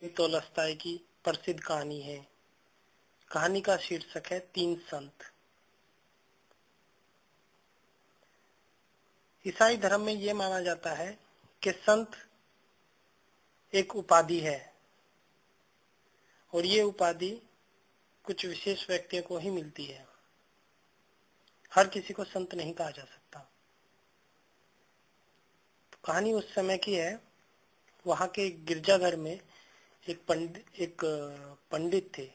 तोलस्ताय की प्रसिद्ध कहानी है। कहानी का शीर्षक है 3 संत। ईसाई धर्म में यह माना जाता है कि संत एक उपाधि है और ये उपाधि कुछ विशेष व्यक्तियों को ही मिलती है। हर किसी को संत नहीं कहा जा सकता। तो कहानी उस समय की है। वहां के गिरजाघर में एक पंडित थे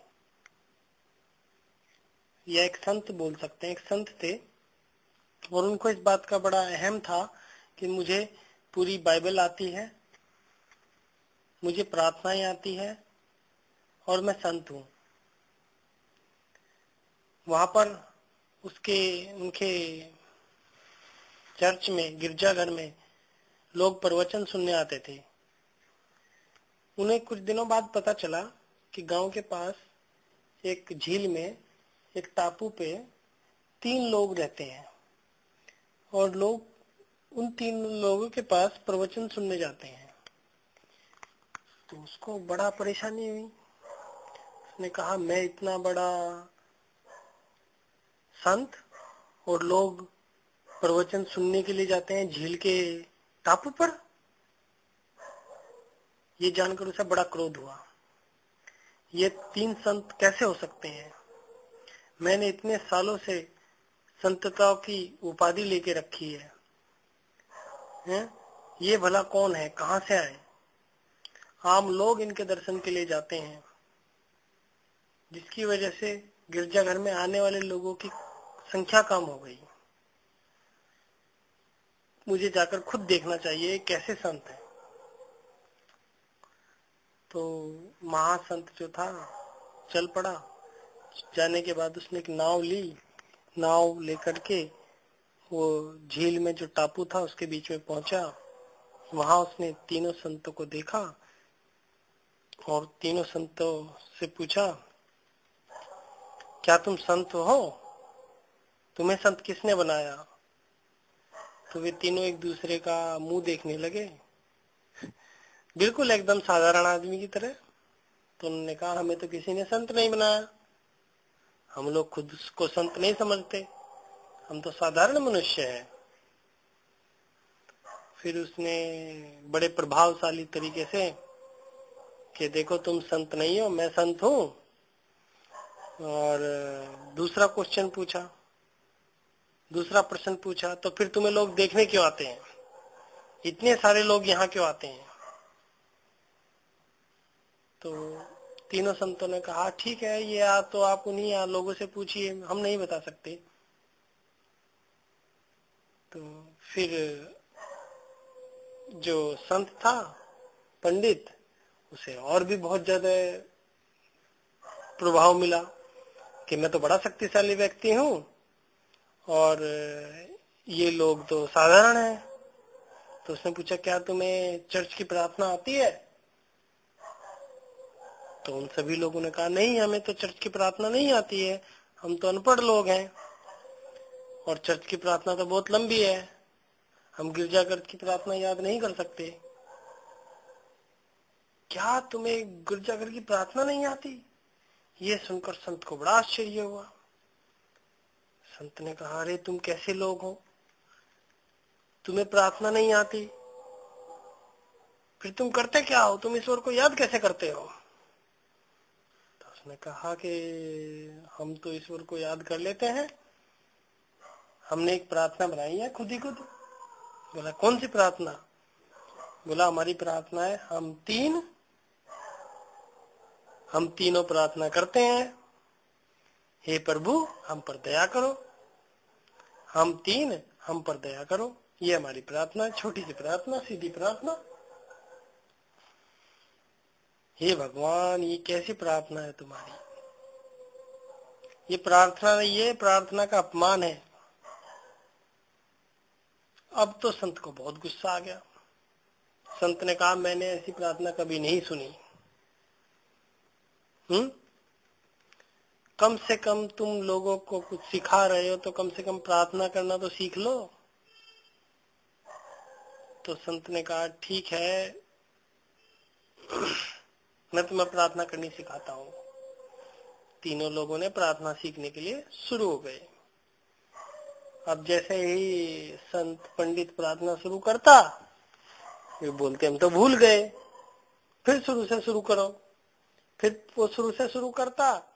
या एक संत बोल सकते हैं। एक संत थे और उनको इस बात का बड़ा अहम था कि मुझे पूरी बाइबल आती है, मुझे प्रार्थनाएं आती है और मैं संत हूँ। वहां पर उनके चर्च में, गिरजाघर में लोग प्रवचन सुनने आते थे। उन्हें कुछ दिनों बाद पता चला कि गांव के पास एक झील में, एक टापू पे 3 लोग रहते हैं और लोग उन 3 लोगों के पास प्रवचन सुनने जाते हैं। तो उसको बड़ा परेशानी हुई। उसने कहा, मैं इतना बड़ा संत और लोग प्रवचन सुनने के लिए जाते हैं झील के टापू पर। ये जानकर उसे बड़ा क्रोध हुआ। ये 3 संत कैसे हो सकते हैं? मैंने इतने सालों से संतता की उपाधि लेके रखी है, हैं? ये भला कौन है, कहां से आए? आम लोग इनके दर्शन के लिए जाते हैं, जिसकी वजह से गिरजाघर में आने वाले लोगों की संख्या कम हो गई। मुझे जाकर खुद देखना चाहिए कैसे संत है। तो महासंत जो था चल पड़ा। जाने के बाद उसने एक नाव ली। नाव लेकर के वो झील में जो टापू था उसके बीच में पहुंचा। वहां उसने तीनों संतों को देखा और तीनों संतों से पूछा, क्या तुम संत हो? तुम्हें संत किसने बनाया? तो वे तीनों एक दूसरे का मुंह देखने लगे, बिल्कुल एकदम साधारण आदमी की तरह। तो उन्होंने कहा, हमें तो किसी ने संत नहीं बनाया, हम लोग खुद को संत नहीं समझते, हम तो साधारण मनुष्य हैं। फिर उसने बड़े प्रभावशाली तरीके से कि देखो, तुम संत नहीं हो, मैं संत हूँ। और दूसरा प्रश्न पूछा, तो फिर तुम्हें लोग देखने क्यों आते हैं? इतने सारे लोग यहाँ क्यों आते हैं? तो तीनों संतों ने कहा, ठीक है, ये तो आप उन्हीं लोगों से पूछिए, हम नहीं बता सकते। तो फिर जो संत था, पंडित, उसे और भी बहुत ज्यादा प्रभाव मिला कि मैं तो बड़ा शक्तिशाली व्यक्ति हूँ और ये लोग तो साधारण हैं। तो उसने पूछा, क्या तुम्हें चर्च की प्रार्थना आती है? तो उन सभी लोगों ने कहा, नहीं, हमें तो चर्च की प्रार्थना नहीं आती है, हम तो अनपढ़ लोग हैं और चर्च की प्रार्थना तो बहुत लंबी है, हम गिरजाघर की प्रार्थना याद नहीं कर सकते। क्या तुम्हें गिरजाघर की प्रार्थना नहीं आती? ये सुनकर संत को बड़ा आश्चर्य हुआ। संत ने कहा, अरे तुम कैसे लोग हो, तुम्हें प्रार्थना नहीं आती, फिर तुम करते क्या हो? तुम ईश्वर को याद कैसे करते हो? तो उसने कहा कि हम तो ईश्वर को याद कर लेते हैं, हमने एक प्रार्थना बनाई है खुद ही खुद। बोला, कौन सी प्रार्थना? बोला, हमारी प्रार्थना है, हम तीनों प्रार्थना करते हैं, हे प्रभु हम पर दया करो, हम पर दया करो। ये हमारी प्रार्थना, छोटी सी प्रार्थना, सीधी प्रार्थना। हे भगवान, ये कैसी प्रार्थना है तुम्हारी? ये प्रार्थना नहीं है, प्रार्थना का अपमान है। अब तो संत को बहुत गुस्सा आ गया। संत ने कहा, मैंने ऐसी प्रार्थना कभी नहीं सुनी। कम से कम तुम लोगों को कुछ सिखा रहे हो तो कम से कम प्रार्थना करना तो सीख लो। तो संत ने कहा, ठीक है, मैं तुम्हें प्रार्थना करनी सिखाता हूँ। तीनों लोगों ने प्रार्थना सीखने के लिए शुरू हो गए। अब जैसे ही संत पंडित प्रार्थना शुरू करता, वे बोलते हम तो भूल गए, फिर शुरू से शुरू करो। फिर वो शुरू से शुरू करता,